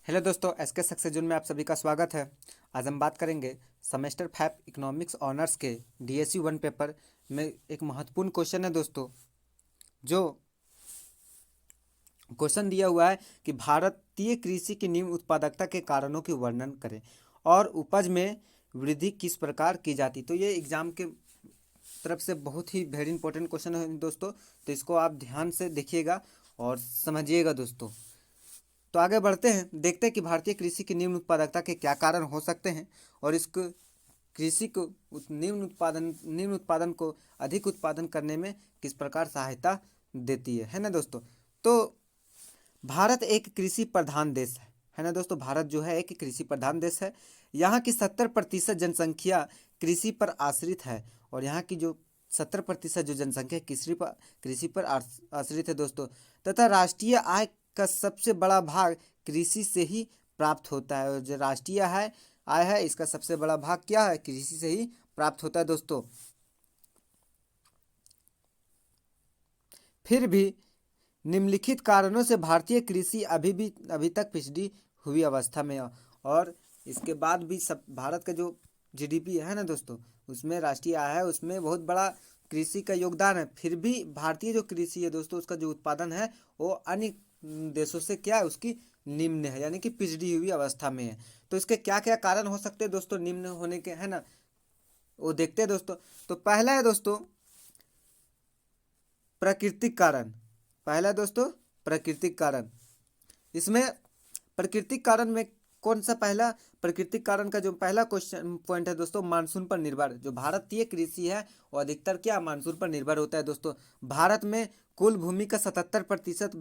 Hello दोस्तों, SK success zone में आप सभी का स्वागत है। आज हम बात करेंगे सेमेस्टर 5 इकोनॉमिक्स ऑनर्स के डीएसयू 1 पेपर में एक महत्वपूर्ण क्वेश्चन है दोस्तों। जो क्वेश्चन दिया हुआ है कि भारतीय कृषि की निम्न उत्पादकता के कारणों की वर्णन करें और उपज में वृद्धि किस प्रकार की जाती। तो ये एग्जाम के तरफ से बहुत ही वेरी इंपॉर्टेंट क्वेश्चन है दोस्तों। तो इसको आप ध्यान से देखिएगा और समझिएगा दोस्तों। तो आगे बढ़ते हैं, देखते हैं कि भारतीय कृषि की निम्न उत्पादकता के क्या कारण हो सकते हैं और इसको कृषि को निम्न उत्पादन को अधिक उत्पादन करने में किस प्रकार सहायता देती है ना दोस्तों। तो भारत एक कृषि प्रधान देश है ना दोस्तों। भारत जो है एक कृषि प्रधान देश है। यहाँ की 70% जनसंख्या कृषि पर आश्रित है और यहाँ की जो 70% जो जनसंख्या कृषि पर आश्रित है दोस्तों। तथा राष्ट्रीय आय का सबसे बड़ा भाग कृषि से ही प्राप्त होता है और जो राष्ट्रीय आय है इसका सबसे बड़ा भाग क्या है, कृषि से ही प्राप्त होता है दोस्तों। फिर भी निम्नलिखित कारणों से भारतीय कृषि अभी तक पिछड़ी हुई अवस्था में है और इसके बाद भी सब भारत का जो जीडीपी है ना दोस्तों, उसमें राष्ट्रीय आय है, उसमें बहुत बड़ा कृषि का योगदान है। फिर भी भारतीय जो कृषि है दोस्तों, उसका जो उत्पादन है वो अन्य देशों से क्या है, उसकी निम्न है, यानी कि पिछड़ी हुई अवस्था में है। तो इसके क्या क्या कारण हो सकते हैं दोस्तों निम्न होने के, है ना, वो देखते हैं दोस्तों। तो पहला है दोस्तों प्राकृतिक कारण। पहला दोस्तों प्राकृतिक कारण। इसमें प्राकृतिक कारण में कौन सा पहला प्राकृतिक कारण का जो पहला क्वेश्चन पॉइंट है दोस्तों, मानसून पर निर्भर। जो भारतीय कृषि है वो अधिकतर क्या मानसून पर निर्भर होता है दोस्तों। भारत में कुल भूमि का 77%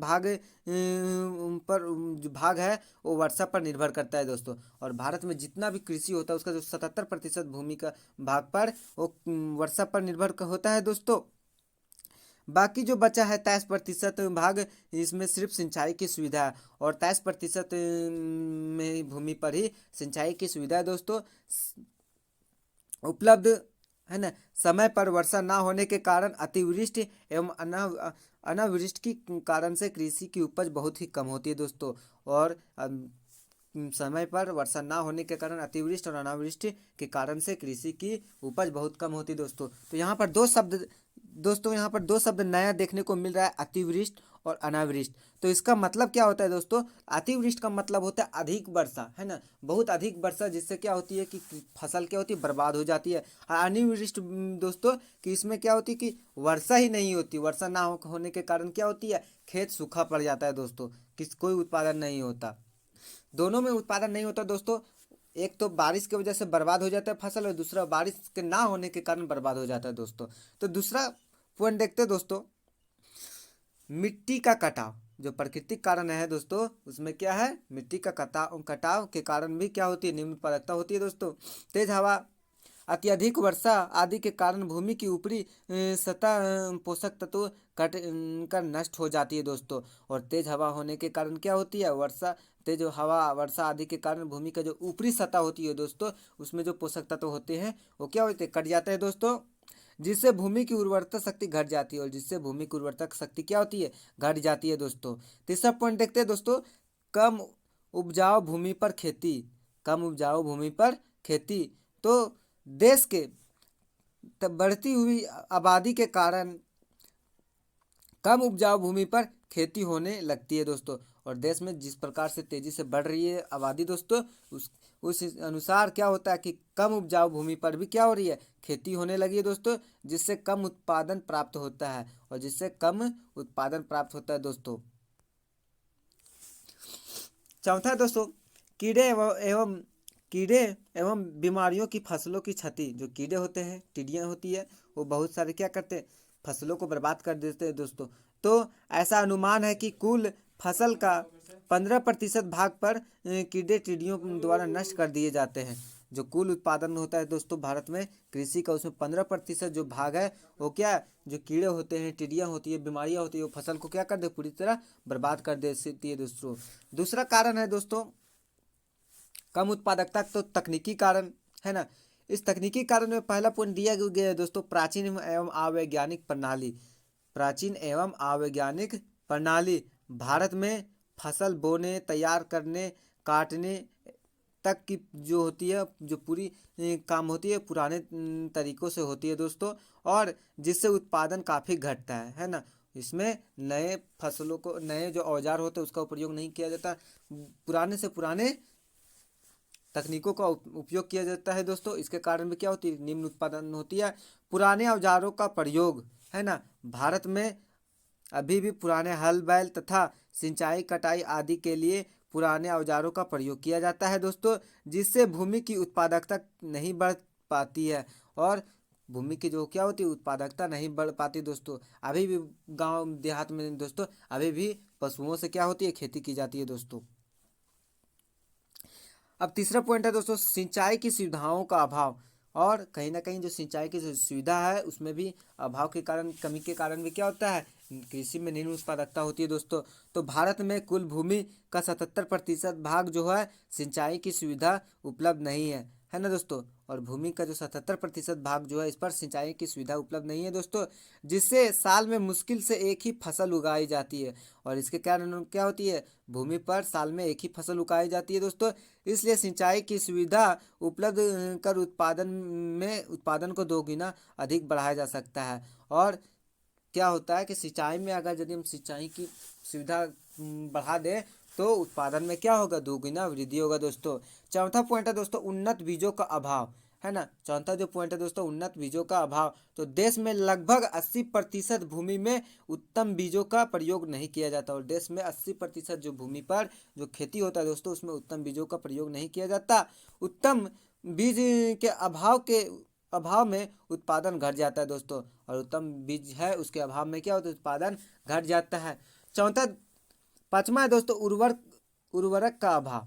पर जो भाग है वो वर्षा पर निर्भर करता है दोस्तों। और भारत में जितना भी कृषि होता है उसका जो 77% भूमि का भाग पर वो वर्षा पर निर्भर होता है दोस्तों। बाकी जो बचा है 23% भाग, इसमें सिर्फ सिंचाई की सुविधा है और 23% में भूमि पर ही सिंचाई की सुविधा है दोस्तों उपलब्ध, है ना। समय पर वर्षा ना होने के कारण अतिवृष्टि एवं अनावृष्टि के कारण से कृषि की उपज बहुत ही कम होती है दोस्तों। और समय पर वर्षा ना होने के कारण अतिवृष्टि और अनावृष्टि के कारण से कृषि की उपज बहुत कम होती है दोस्तों। तो यहाँ पर दो शब्द नया देखने को मिल रहा है, अतिवृष्टि और अनावृष्टि। तो इसका मतलब क्या होता है दोस्तों, अतिवृष्टि का मतलब होता है अधिक वर्षा, है ना, बहुत अधिक वर्षा, जिससे क्या होती है कि फसल क्या होती है, बर्बाद हो जाती है। और अनावृष्टि दोस्तों कि इसमें क्या होती है कि वर्षा ही नहीं होती, वर्षा ना होने के कारण क्या होती है, खेत सूखा पड़ जाता है दोस्तों, कोई उत्पादन नहीं होता। दोनों में उत्पादन नहीं होता दोस्तों। एक तो बारिश की वजह से बर्बाद हो जाता है फसल और दूसरा बारिश के ना होने के कारण बर्बाद हो जाता है दोस्तों। तो दूसरा पॉइंट देखते हैं दोस्तों, मिट्टी का कटाव। जो प्राकृतिक कारण है दोस्तों उसमें क्या है, मिट्टी का कटाव कटाव के कारण भी क्या होती है, निम्न उत्पादकता होती है दोस्तों। तेज हवा, अत्यधिक वर्षा आदि के कारण भूमि की ऊपरी सतह पोषक तत्व कट कर नष्ट हो जाती है दोस्तों। और तेज हवा होने के कारण क्या होती है, तेज हवा वर्षा आदि के कारण भूमि का जो ऊपरी सतह होती है दोस्तों, उसमें जो पोषक तत्व होते हैं वो क्या होते हैं, कट जाते हैं दोस्तों, जिससे भूमि की उर्वरता शक्ति घट जाती है और जिससे भूमि की उर्वरता शक्ति क्या होती है, घट जाती है दोस्तों। तीसरा पॉइंट देखते हैं दोस्तों, कम उपजाऊ भूमि पर खेती। कम उपजाऊ भूमि पर खेती। तो देश के बढ़ती हुई आबादी के कारण कम उपजाऊ भूमि पर खेती होने लगती है दोस्तों। और देश में जिस प्रकार से तेजी से बढ़ रही है आबादी दोस्तों, उस अनुसार क्या होता है कि कम उपजाऊ भूमि पर भी क्या हो रही है, खेती होने लगी है दोस्तों, जिससे कम उत्पादन प्राप्त होता है और जिससे कम उत्पादन प्राप्त होता है दोस्तों। चौथा दोस्तों, कीड़े एवं बीमारियों की फसलों की क्षति। जो कीड़े होते हैं, टिड्डियाँ होती है, वो बहुत सारे क्या करते हैं, फसलों को बर्बाद कर देते हैं दोस्तों। तो ऐसा अनुमान है कि कुल फसल का 15% भाग पर कीड़े टिड्डियों द्वारा नष्ट कर दिए जाते हैं। जो कुल उत्पादन होता है दोस्तों भारत में कृषि का, उसमें 15% जो भाग है वो क्या है, जो कीड़े होते हैं, टिड्डियाँ होती है, बीमारियाँ होती है, वो फसल को क्या कर दे, पूरी तरह बर्बाद कर देती है दोस्तों। दूसरा कारण है दोस्तों कम उत्पादकता। तो तकनीकी कारण, है ना। इस तकनीकी कारण में पहला पॉइंट दिया गया है दोस्तों, प्राचीन एवं अवैज्ञानिक प्रणाली। प्राचीन एवं अवैज्ञानिक प्रणाली। भारत में फसल बोने, तैयार करने, काटने तक की जो होती है, जो पूरी काम होती है पुराने तरीकों से होती है दोस्तों, और जिससे उत्पादन काफ़ी घटता है ना। इसमें नए फसलों को, नए जो औजार होते हैं उसका प्रयोग नहीं किया जाता, पुराने से पुराने तकनीकों का उपयोग किया जाता है दोस्तों। इसके कारण भी क्या होती है, निम्न उत्पादन होती है। पुराने औजारों का प्रयोग, है ना, भारत में अभी भी पुराने हल बैल तथा सिंचाई कटाई आदि के लिए पुराने औजारों का प्रयोग किया जाता है दोस्तों, जिससे भूमि की उत्पादकता नहीं बढ़ पाती है, और भूमि की जो क्या होती है, उत्पादकता नहीं बढ़ पाती दोस्तों। अभी भी गांव देहात में दोस्तों अभी भी पशुओं से क्या होती है, खेती की जाती है दोस्तों। अब तीसरा पॉइंट है दोस्तों, सिंचाई की सुविधाओं का अभाव। और कहीं ना कहीं जो सिंचाई की जो सुविधा है उसमें भी अभाव के कारण, कमी के कारण भी क्या होता है, कृषि में निम्न उत्पादकता होती है दोस्तों। तो भारत में कुल भूमि का 77% भाग जो है सिंचाई की सुविधा उपलब्ध नहीं है ना दोस्तों। और भूमि का जो 77% भाग जो है इस पर सिंचाई की सुविधा उपलब्ध नहीं है दोस्तों, जिससे साल में मुश्किल से एक ही फसल उगाई जाती है। और इसके कारण क्या होती है, भूमि पर साल में एक ही फसल उगाई जाती है दोस्तों। इसलिए सिंचाई की सुविधा उपलब्ध कर उत्पादन को दोगुना अधिक बढ़ाया जा सकता है। और क्या होता है कि सिंचाई में अगर यदि हम सिंचाई की सुविधा बढ़ा दें तो उत्पादन में क्या होगा, दोगुना वृद्धि होगा दोस्तों। चौथा पॉइंट है दोस्तों, उन्नत बीजों का अभाव, है ना। चौथा जो पॉइंट है दोस्तों, उन्नत बीजों का अभाव। तो देश में लगभग 80% भूमि में उत्तम बीजों का प्रयोग नहीं किया जाता, और देश में 80% जो भूमि पर जो खेती होता है दोस्तों उसमें उत्तम बीजों का प्रयोग नहीं किया जाता। उत्तम बीज के अभाव में उत्पादन घट जाता है दोस्तों, और उत्तम बीज है उसके अभाव में क्या होता है, उत्पादन घट जाता है। चौथा, पांचवा है दोस्तों, उर्वरक का अभाव।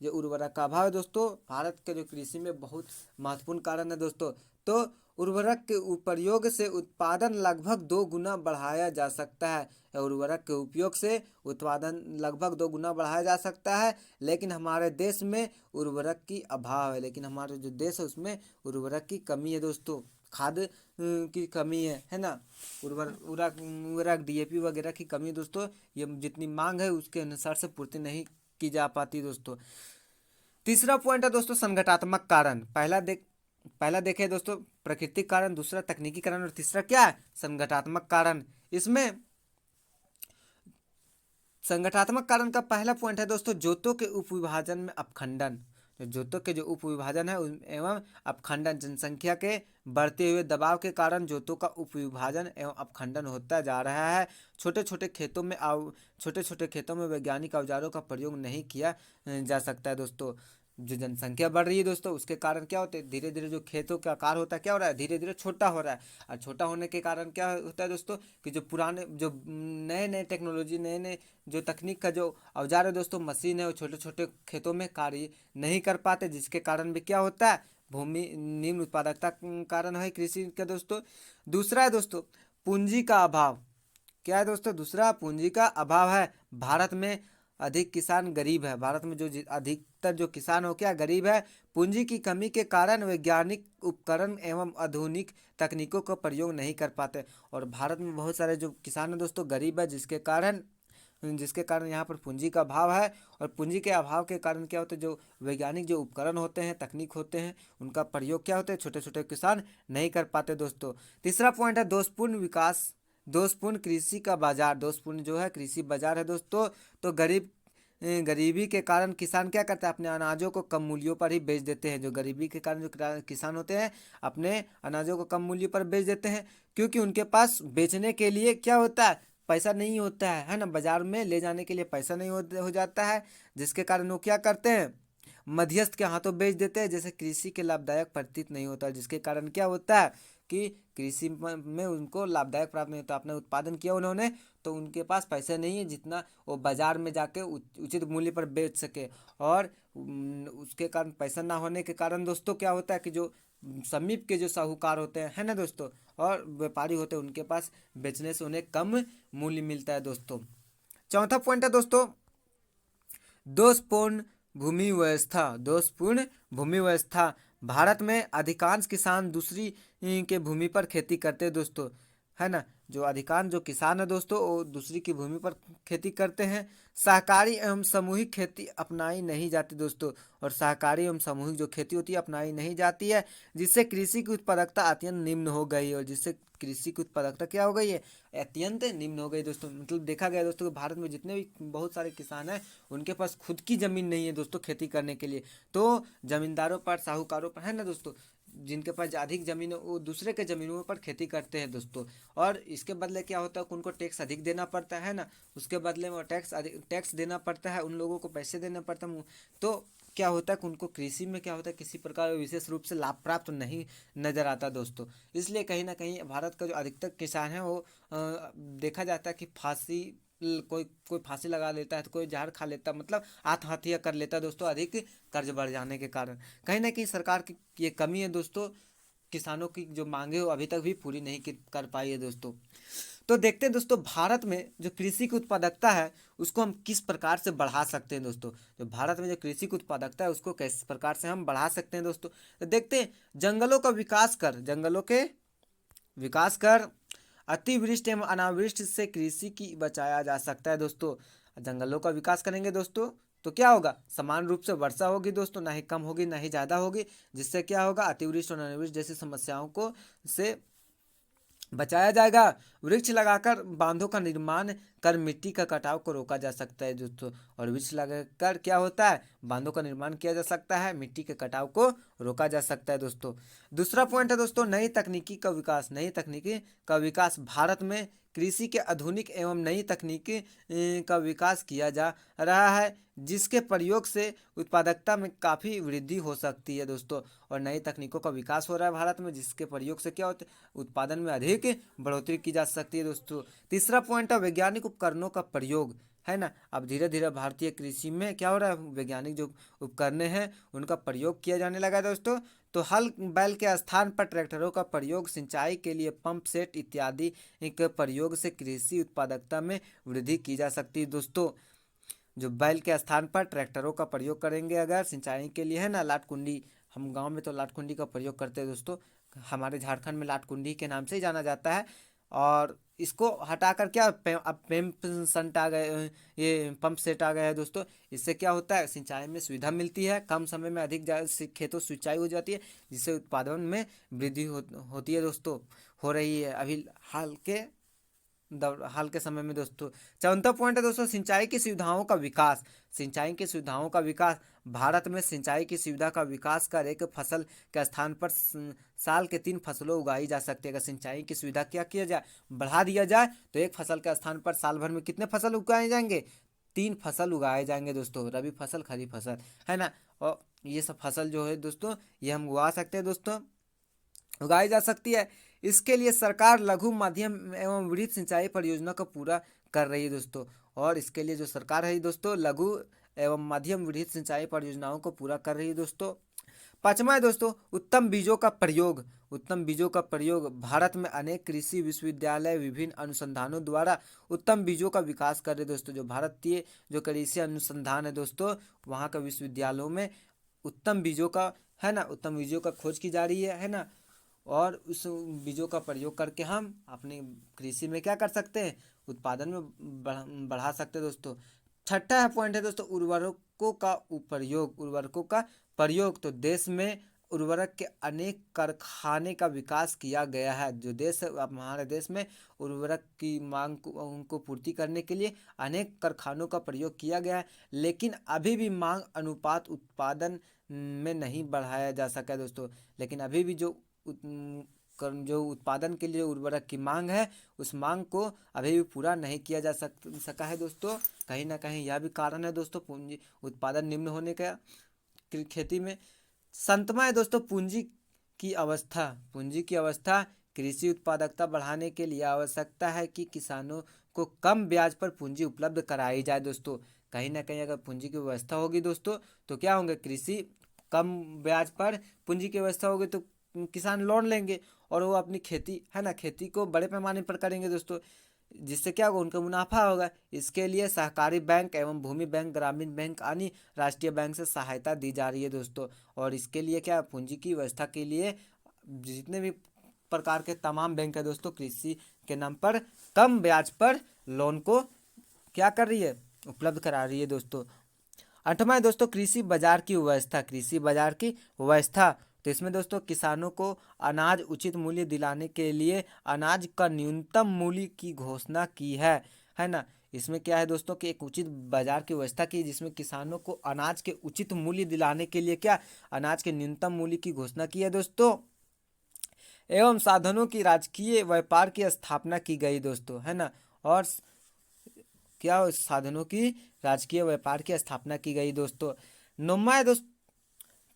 जो उर्वरक का अभाव है दोस्तों भारत के जो कृषि में बहुत महत्वपूर्ण कारण है दोस्तों। तो उर्वरक के प्रयोग से उत्पादन लगभग 2 गुना बढ़ाया जा सकता है, या उर्वरक के उपयोग से उत्पादन लगभग 2 गुना बढ़ाया जा सकता है। लेकिन हमारे देश में उर्वरक की अभाव है, लेकिन हमारे जो देश है उसमें उर्वरक की कमी है दोस्तों, खाद की कमी है ना। उर्वरक डीएपी वगैरह की कमी दोस्तों, ये जितनी मांग है उसके अनुसार से पूर्ति नहीं की जा पाती दोस्तों। तीसरा पॉइंट है दोस्तों, संगठनात्मक कारण। पहला देखे दोस्तों प्राकृतिक कारण, दूसरा तकनीकी कारण, और तीसरा क्या है, संगठनात्मक कारण। इसमें संगठनात्मक कारण का पहला पॉइंट है दोस्तों, जोतों के उपविभाजन में अपखंडन। जोतों के जो उपविभाजन है एवं अपखंडन, जनसंख्या के बढ़ते हुए दबाव के कारण जोतों का उपविभाजन एवं अपखंडन होता जा रहा है। छोटे छोटे खेतों में वैज्ञानिक औजारों का प्रयोग नहीं किया जा सकता है दोस्तों। जो जनसंख्या बढ़ रही है दोस्तों उसके कारण क्या होते हैं, धीरे धीरे जो खेतों का आकार होता है क्या हो रहा है, धीरे धीरे छोटा हो रहा है। और छोटा होने के कारण क्या होता है दोस्तों, कि जो पुराने जो नए नए टेक्नोलॉजी, नए नए जो तकनीक का जो औजार है दोस्तों, मशीन है, वो छोटे छोटे खेतों में कार्य नहीं कर पाते, जिसके कारण भी क्या होता है, भूमि निम्न उत्पादकता कारण है कृषि का दोस्तों। दूसरा है दोस्तों, पूंजी का अभाव। क्या है दोस्तों, दूसरा पूंजी का अभाव है। भारत में अधिक किसान गरीब है, भारत में जो अधिकतर जो किसान हो क्या गरीब है। पूंजी की कमी के कारण वैज्ञानिक उपकरण एवं आधुनिक तकनीकों का प्रयोग नहीं कर पाते, और भारत में बहुत सारे जो किसान है दोस्तों गरीब है, जिसके कारण यहाँ पर पूंजी का अभाव है। और पूंजी के अभाव के कारण क्या होता है, जो वैज्ञानिक जो उपकरण होते हैं, तकनीक होते हैं, उनका प्रयोग क्या होता है, छोटे छोटे किसान नहीं कर पाते दोस्तों। तीसरा पॉइंट है दोषपूर्ण विकास, दोषपूर्ण कृषि का बाजार। दोषपूर्ण जो है कृषि बाजार है दोस्तों। तो गरीबी के कारण किसान क्या करते हैं, अपने अनाजों को कम मूल्यों पर ही बेच देते हैं। जो गरीबी के कारण जो किसान होते हैं अपने अनाजों को कम मूल्य पर बेच देते हैं, क्योंकि उनके पास बेचने के लिए क्या होता है, पैसा नहीं होता है ना। बाजार में ले जाने के लिए पैसा नहीं हो जाता है, जिसके कारण वो क्या करते हैं, मध्यस्थ के हाथों बेच देते हैं, जैसे कृषि के लाभदायक प्रतीत नहीं होता, जिसके कारण क्या होता है कि कृषि में उनको लाभदायक प्राप्त नहीं होता। अपने उत्पादन किया उन्होंने तो उनके पास पैसे नहीं है जितना वो बाजार में जाके उचित मूल्य पर बेच सके। और उसके कारण पैसा ना होने के कारण दोस्तों क्या होता है कि जो समीप के जो साहूकार होते हैं, है ना दोस्तों, और व्यापारी होते हैं, उनके पास बेचने से उन्हें कम मूल्य मिलता है दोस्तों। चौथा पॉइंट है दोस्तों, दोषपूर्ण भूमि व्यवस्था। दोषपूर्ण भूमि व्यवस्था। भारत में अधिकांश किसान दूसरी के भूमि पर खेती करते हैं दोस्तों, है ना। जो अधिकांश जो किसान है दोस्तों वो दूसरी की भूमि पर खेती करते हैं। सहकारी एवं सामूहिक खेती अपनाई नहीं जाती दोस्तों, और सहकारी एवं सामूहिक जो खेती होती है अपनाई नहीं जाती है, जिससे कृषि की उत्पादकता अत्यंत निम्न हो गई, और जिससे कृषि की उत्पादकता क्या हो गई है, अत्यंत निम्न हो गई दोस्तों। मतलब देखा गया दोस्तों कि भारत में जितने भी बहुत सारे किसान हैं उनके पास खुद की ज़मीन नहीं है दोस्तों खेती करने के लिए, तो ज़मींदारों पर, साहूकारों पर है ना दोस्तों, जिनके पास अधिक ज़मीन है वो दूसरे के ज़मीनों पर खेती करते हैं दोस्तों। और इसके बदले क्या होता है कि उनको टैक्स अधिक देना पड़ता है ना, उसके बदले में टैक्स देना पड़ता है, उन लोगों को पैसे देना पड़ता है। तो क्या होता है कि उनको कृषि में क्या होता है, किसी प्रकार विशेष रूप से लाभ प्राप्त नहीं नज़र आता दोस्तों। इसलिए कहीं ना कहीं भारत का जो अधिकतर किसान है वो देखा जाता है कि फांसी, कोई कोई फांसी लगा लेता है तो कोई जहर खा लेता है, मतलब आत्महत्या कर लेता है दोस्तों, अधिक कर्ज बढ़ जाने के कारण। कहीं ना कहीं सरकार की ये कमी है दोस्तों, किसानों की जो मांगे हो अभी तक भी पूरी नहीं कर पाई है दोस्तों। तो देखते हैं दोस्तों भारत में जो कृषि की उत्पादकता है उसको हम किस प्रकार से बढ़ा सकते हैं दोस्तों। जो भारत में जो कृषि की उत्पादकता है उसको किस प्रकार से हम बढ़ा सकते हैं दोस्तों। तो देखते हैं, जंगलों का विकास कर, जंगलों के विकास कर, अतिवृष्टि एवं अनावृष्टि से कृषि की बचाया जा सकता है दोस्तों। जंगलों का विकास करेंगे दोस्तों तो क्या होगा, समान रूप से वर्षा होगी दोस्तों, ना ही कम होगी ना ही ज़्यादा होगी, जिससे क्या होगा, अतिवृष्टि और अनावृष्टि जैसी समस्याओं को से बचाया जाएगा। वृक्ष लगाकर बांधों का निर्माण कर मिट्टी का कटाव को रोका जा सकता है दोस्तों। और वृक्ष लगाकर क्या होता है, बांधों का निर्माण किया जा सकता है, मिट्टी के कटाव को रोका जा सकता है दोस्तों। दूसरा पॉइंट है दोस्तों, नई तकनीकी का विकास। नई तकनीकी का विकास, भारत में कृषि के आधुनिक एवं नई तकनीकी का विकास किया जा रहा है, जिसके प्रयोग से उत्पादकता में काफ़ी वृद्धि हो सकती है दोस्तों। और नई तकनीकों का विकास हो रहा है भारत में, जिसके प्रयोग से क्या होता है, उत्पादन में अधिक बढ़ोतरी की जा सकती है दोस्तों। तीसरा पॉइंट है वैज्ञानिक उपकरणों का प्रयोग, है ना। अब धीरे धीरे भारतीय कृषि में क्या हो रहा है, वैज्ञानिक जो उपकरण हैं उनका प्रयोग किया जाने लगा है दोस्तों। तो हल बैल के स्थान पर ट्रैक्टरों का प्रयोग, सिंचाई के लिए पंप सेट इत्यादि के प्रयोग से कृषि उत्पादकता में वृद्धि की जा सकती है दोस्तों। जो बैल के स्थान पर ट्रैक्टरों का प्रयोग करेंगे अगर सिंचाई के लिए, है ना, लाटकुंडी, हम गांव में तो लाटकुंडी का प्रयोग करते हैं दोस्तों, हमारे झारखंड में लाटकुंडी के नाम से ही जाना जाता है। और इसको हटाकर क्या अब पंप सेट आ गए, ये पंप सेट आ गया है दोस्तों। इससे क्या होता है, सिंचाई में सुविधा मिलती है, कम समय में अधिक खेतों सिंचाई हो जाती है, जिससे उत्पादन में वृद्धि होती है दोस्तों, हो रही है अभी हाल के समय में दोस्तों। चौथा पॉइंट है दोस्तों, सिंचाई की सुविधाओं का विकास। सिंचाई की सुविधाओं का विकास, भारत में सिंचाई की सुविधा का विकास कर एक फसल के स्थान पर साल के 3 फसलों उगाई जा सकती है। अगर सिंचाई की सुविधा क्या किया जाए, बढ़ा दिया जाए, तो एक फसल के स्थान पर साल भर में कितने फसल उगाए जाएंगे, 3 फसल उगाए जाएंगे दोस्तों, रबी फसल, खरीफ फसल, है ना। और ये सब फसल जो है दोस्तों ये हम उगा सकते हैं दोस्तों, उगाई जा सकती है। इसके लिए सरकार लघु मध्यम एवं वृहद सिंचाई परियोजना को पूरा कर रही है दोस्तों। और इसके लिए जो सरकार है दोस्तों, लघु एवं मध्यम वृहद सिंचाई परियोजनाओं को पूरा कर रही है दोस्तों। पांचवा है दोस्तों, उत्तम बीजों का प्रयोग। उत्तम बीजों का प्रयोग, भारत में अनेक कृषि विश्वविद्यालय विभिन्न अनुसंधानों द्वारा उत्तम बीजों का विकास कर रहे हैं दोस्तों। जो भारतीय जो कृषि अनुसंधान है दोस्तों, वहाँ का विश्वविद्यालयों में उत्तम बीजों का, है ना, उत्तम बीजों का खोज की जा रही है ना। और उस बीजों का प्रयोग करके हम अपनी कृषि में क्या कर सकते हैं, उत्पादन में बढ़ा सकते हैं दोस्तों। छठा है पॉइंट है दोस्तों, उर्वरकों का प्रयोग। उर्वरकों का प्रयोग, तो देश में उर्वरक के अनेक कारखाने का विकास किया गया है। जो देश है, अब हमारे देश में उर्वरक की मांग को उनको पूर्ति करने के लिए अनेक कारखानों का प्रयोग किया गया है, लेकिन अभी भी मांग अनुपात उत्पादन में नहीं बढ़ाया जा सका है दोस्तों। लेकिन अभी भी जो उत्पादन के लिए उर्वरक की मांग है, उस मांग को अभी भी पूरा नहीं किया जा सका है दोस्तों। कहीं ना कहीं यह भी कारण है दोस्तों पूंजी उत्पादन निम्न होने का खेती में। संतमा है दोस्तों, पूंजी की अवस्था। पूंजी की अवस्था, कृषि उत्पादकता बढ़ाने के लिए आवश्यकता है कि किसानों को कम ब्याज पर पूंजी उपलब्ध कराई जाए दोस्तों। कहीं ना कहीं अगर पूंजी की व्यवस्था होगी दोस्तों तो क्या होंगे, कृषि कम ब्याज पर पूंजी की व्यवस्था होगी तो किसान लोन लेंगे और वो अपनी खेती, है ना, खेती को बड़े पैमाने पर करेंगे दोस्तों, जिससे क्या होगा, उनका मुनाफा होगा। इसके लिए सहकारी बैंक एवं भूमि बैंक, ग्रामीण बैंक यानी राष्ट्रीय बैंक से सहायता दी जा रही है दोस्तों। और इसके लिए क्या, पूंजी की व्यवस्था के लिए जितने भी प्रकार के तमाम बैंक है दोस्तों कृषि के नाम पर कम ब्याज पर लोन को क्या कर रही है, उपलब्ध करा रही है दोस्तों। 8वां है दोस्तों कृषि बाजार की व्यवस्था। कृषि बाजार की व्यवस्था, तो इसमें दोस्तों किसानों को अनाज उचित मूल्य दिलाने के लिए अनाज का न्यूनतम मूल्य की घोषणा की है ना। इसमें क्या है दोस्तों कि एक उचित बाजार की व्यवस्था की, जिसमें किसानों को अनाज के उचित मूल्य दिलाने के लिए क्या, अनाज के न्यूनतम मूल्य की घोषणा की है दोस्तों। एवं साधनों की राजकीय व्यापार की स्थापना की गई दोस्तों, है ना। और क्या साधनों की राजकीय व्यापार की स्थापना की गई दोस्तों। 9वां है दोस्तों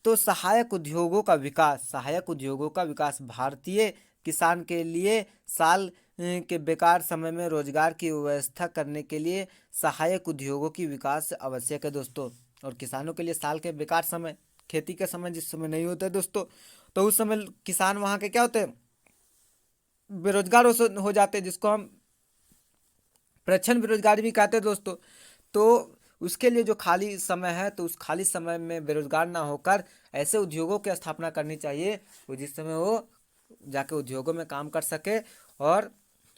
तो सहायक उद्योगों का विकास। सहायक उद्योगों का विकास, भारतीय किसान के लिए साल के बेकार समय में रोजगार की व्यवस्था करने के लिए सहायक उद्योगों की विकास आवश्यक है दोस्तों। और किसानों के लिए साल के बेकार समय, खेती के समय जिस समय नहीं होता है दोस्तों, तो उस समय किसान वहाँ के क्या होते हैं, बेरोजगार हो जाते हैं, जिसको हम प्रच्छन्न बेरोजगारी भी कहते हैं दोस्तों। तो उसके लिए जो खाली समय है, तो उस खाली समय में बेरोजगार ना होकर ऐसे उद्योगों की स्थापना करनी चाहिए वो जिस समय वो जाके उद्योगों में काम कर सके और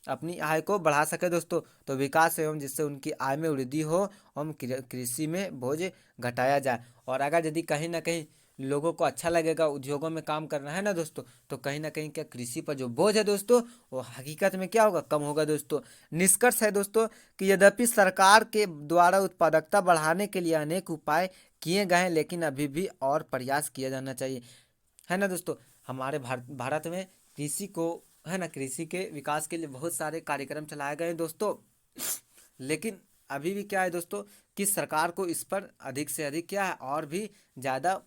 अपनी आय को बढ़ा सके दोस्तों। तो विकास एवं जिससे उनकी आय में वृद्धि हो एवं कृषि में बोझ घटाया जाए। और अगर यदि कहीं ना कहीं लोगों को अच्छा लगेगा उद्योगों में काम करना, है ना दोस्तों, तो कहीं ना कहीं क्या कृषि पर जो बोझ है दोस्तों वो हकीकत में क्या होगा, कम होगा दोस्तों। निष्कर्ष है दोस्तों कि यद्यपि सरकार के द्वारा उत्पादकता बढ़ाने के लिए अनेक उपाय किए गए हैं, लेकिन अभी भी और प्रयास किया जाना चाहिए, है ना दोस्तों। हमारे भारत में कृषि को, है ना, कृषि के विकास के लिए बहुत सारे कार्यक्रम चलाए गए हैं दोस्तों। लेकिन अभी भी क्या है दोस्तों कि सरकार को इस पर अधिक से अधिक क्या है, और भी ज़्यादा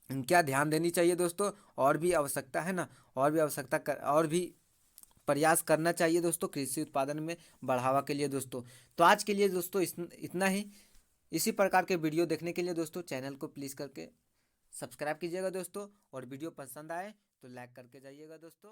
क्या ध्यान देनी चाहिए दोस्तों। और भी आवश्यकता है ना, और भी और भी प्रयास करना चाहिए दोस्तों कृषि उत्पादन में बढ़ावा के लिए दोस्तों। तो आज के लिए दोस्तों इतना ही। इसी प्रकार के वीडियो देखने के लिए दोस्तों चैनल को प्लीज़ करके सब्सक्राइब कीजिएगा दोस्तों, और वीडियो पसंद आए तो लाइक करके जाइएगा दोस्तों।